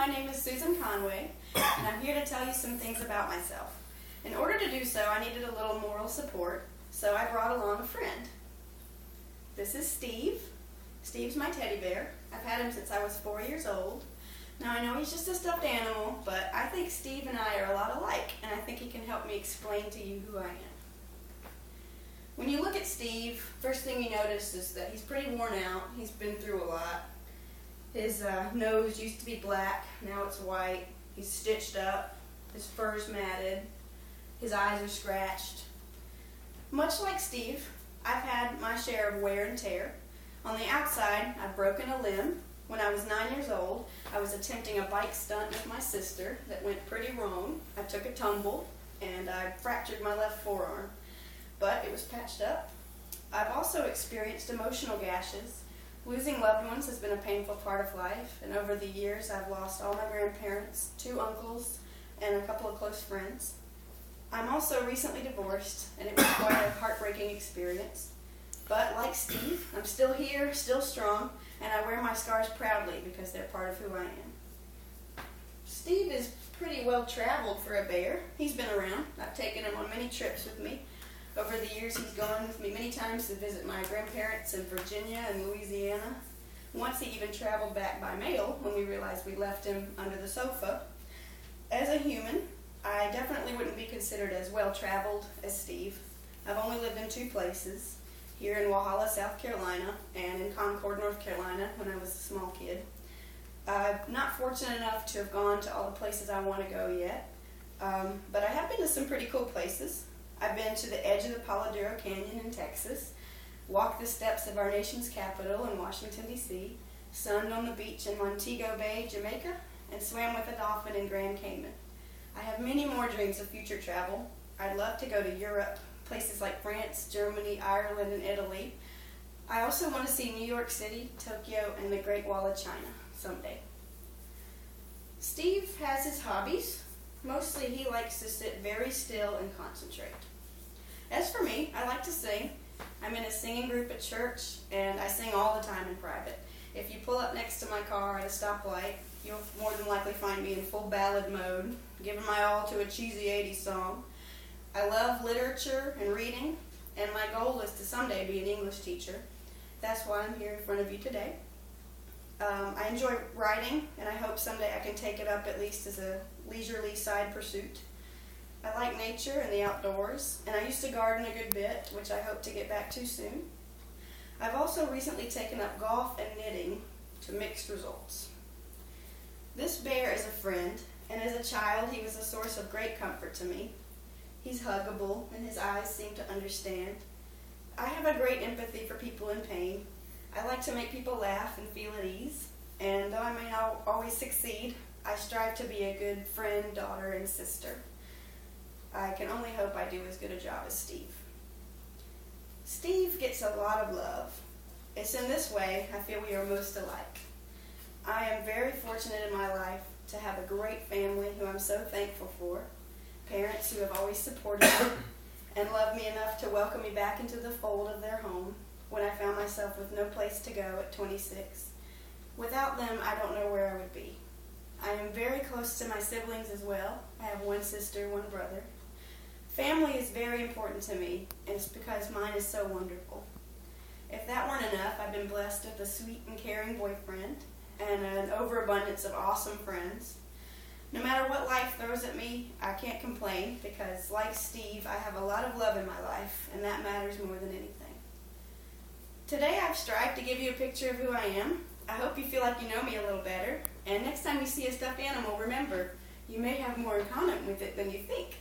my name is Susan Conway, and I'm here to tell you some things about myself. In order to do so, I needed a little moral support, so I brought along a friend. This is Steve. Steve's my teddy bear. I've had him since I was 4 years old. Now I know he's just a stuffed animal, but I think Steve and I are a lot alike, and I think he can help me explain to you who I am. When you look at Steve, first thing you notice is that he's pretty worn out. He's been through a lot. His nose used to be black, now it's white. He's stitched up, his fur's matted, his eyes are scratched. Much like Steve, I've had my share of wear and tear. On the outside, I've broken a limb. When I was 9 years old, I was attempting a bike stunt with my sister that went pretty wrong. I took a tumble and I fractured my left forearm, but it was patched up. I've also experienced emotional gashes. Losing loved ones has been a painful part of life, and over the years I've lost all my grandparents, 2 uncles, and a couple of close friends. I'm also recently divorced, and it was quite a heartbreaking experience. But like Steve, I'm still here, still strong, and I wear my scars proudly because they're part of who I am. Steve is pretty well traveled for a bear. He's been around. I've taken him on many trips with me. Over the years, he's gone with me many times to visit my grandparents in Virginia and Louisiana. Once he even traveled back by mail when we realized we left him under the sofa. As a human, I definitely wouldn't be considered as well traveled as Steve. I've only lived in 2 places, here in Walhalla, South Carolina, and in Concord, North Carolina, when I was a small kid. I'm not fortunate enough to have gone to all the places I want to go yet, but I have been to some pretty cool places. I've been to the edge of the Palo Duro Canyon in Texas, walked the steps of our nation's capital in Washington, D.C., sunned on the beach in Montego Bay, Jamaica, and swam with a dolphin in Grand Cayman. I have many more dreams of future travel. I'd love to go to Europe, places like France, Germany, Ireland, and Italy. I also want to see New York City, Tokyo, and the Great Wall of China someday. Steve has his hobbies. Mostly he likes to sit very still and concentrate. As for me, I like to sing. I'm in a singing group at church, and I sing all the time in private. If you pull up next to my car at a stoplight, you'll more than likely find me in full ballad mode, giving my all to a cheesy 80s song. I love literature and reading, and my goal is to someday be an English teacher. That's why I'm here in front of you today. I enjoy writing, and I hope someday I can take it up at least as a leisurely side pursuit. I like nature and the outdoors, and I used to garden a good bit, which I hope to get back to soon. I've also recently taken up golf and knitting to mixed results. This bear is a friend, and as a child he was a source of great comfort to me. He's huggable, and his eyes seem to understand. I have a great empathy for people in pain. I like to make people laugh and feel at ease, and though I may not always succeed, I strive to be a good friend, daughter, and sister. I can only hope I do as good a job as Steve. Steve gets a lot of love. It's in this way I feel we are most alike. I am very fortunate in my life to have a great family who I'm so thankful for, parents who have always supported me and loved me enough to welcome me back into the fold of their home when I found myself with no place to go at 26. Without them, I don't know where I would be. I am very close to my siblings as well. I have 1 sister, 1 brother. Family is very important to me, and it's because mine is so wonderful. If that weren't enough, I've been blessed with a sweet and caring boyfriend and an overabundance of awesome friends. No matter what life throws at me, I can't complain because, like Steve, I have a lot of love in my life, and that matters more than anything. Today I've strived to give you a picture of who I am. I hope you feel like you know me a little better, and next time you see a stuffed animal, remember, you may have more in common with it than you think.